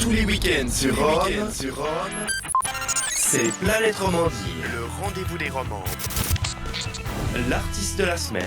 Tous les week-ends sur Rome, c'est Planète Romandie, le rendez-vous des romans. L'artiste de la semaine.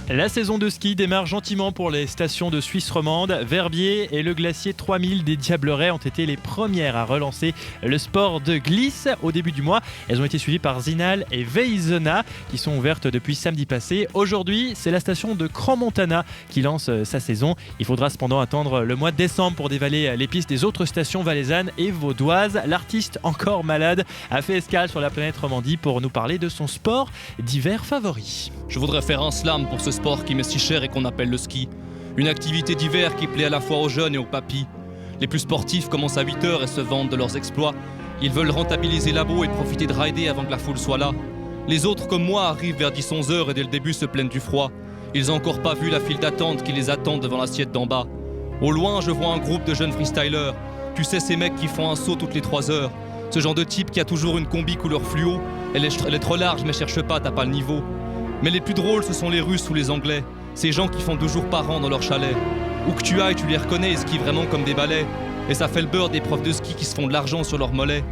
La saison de ski démarre gentiment pour les stations de Suisse romande. Verbier et le glacier 3000 des Diablerets ont été les premières à relancer le sport de glisse au début du mois. Elles ont été suivies par Zinal et Veizena qui sont ouvertes depuis samedi passé. Aujourd'hui, c'est la station de Crans-Montana qui lance sa saison. Il faudra cependant attendre le mois de décembre pour dévaler les pistes des autres stations valaisannes et vaudoises. L'artiste encore malade a fait escale sur la planète Romandie pour nous parler de son sport d'hiver favori. Je voudrais faire un slam pour ce sport qui m'est si cher et qu'on appelle le ski. Une activité d'hiver qui plaît à la fois aux jeunes et aux papis. Les plus sportifs commencent à 8h et se vantent de leurs exploits. Ils veulent rentabiliser l'abo et profiter de rider avant que la foule soit là. Les autres comme moi arrivent vers 10-11h et dès le début se plaignent du froid. Ils n'ont encore pas vu la file d'attente qui les attend devant l'assiette d'en bas. Au loin, je vois un groupe de jeunes freestylers. Tu sais, ces mecs qui font un saut toutes les 3 heures. Ce genre de type qui a toujours une combi couleur fluo. Elle est trop large mais cherche pas, t'as pas le niveau. Mais les plus drôles, ce sont les Russes ou les Anglais. Ces gens qui font 2 jours par an dans leur chalet. Où que tu ailles, tu les reconnais et skient vraiment comme des balais. Et ça fait le beurre des profs de ski qui se font de l'argent sur leurs mollets.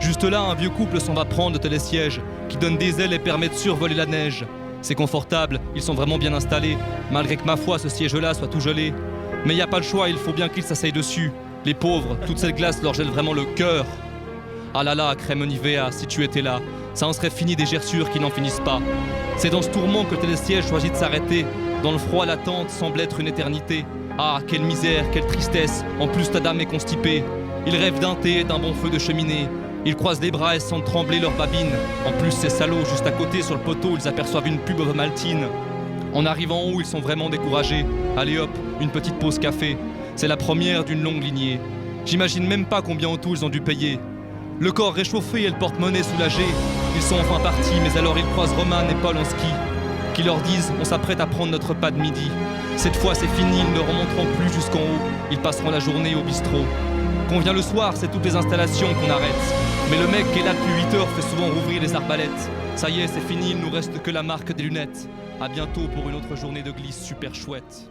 Juste là, un vieux couple s'en va prendre le télésiège, qui donne des ailes et permet de survoler la neige. C'est confortable, ils sont vraiment bien installés, malgré que ma foi, ce siège-là soit tout gelé. Mais y a pas le choix, il faut bien qu'ils s'asseyent dessus. Les pauvres, toute cette glace leur gèle vraiment le cœur. Ah là là, crème Nivea, si tu étais là, ça en serait fini des gerçures qui n'en finissent pas. C'est dans ce tourment que le télésiège choisit de s'arrêter. Dans le froid, l'attente semble être une éternité. Ah, quelle misère, quelle tristesse, en plus ta dame est constipée. Ils rêvent d'un thé et d'un bon feu de cheminée. Ils croisent les bras et sentent trembler leurs babines. En plus, ces salauds, juste à côté, sur le poteau, ils aperçoivent une pub Ovaltine. En arrivant en haut, ils sont vraiment découragés. Allez hop, une petite pause café. C'est la première d'une longue lignée. J'imagine même pas combien au tout ils ont dû payer. Le corps réchauffé et le porte-monnaie soulagé. Ils sont enfin partis, mais alors ils croisent Roman et Paul en ski, qui leur disent « On s'apprête à prendre notre pas de midi. Cette fois c'est fini, ils ne remonteront plus jusqu'en haut. Ils passeront la journée au bistrot. Qu'on vient le soir, c'est toutes les installations qu'on arrête. Mais le mec qui est là depuis 8h fait souvent rouvrir les arbalètes. Ça y est, c'est fini, il nous reste que la marque des lunettes. À bientôt pour une autre journée de glisse super chouette. »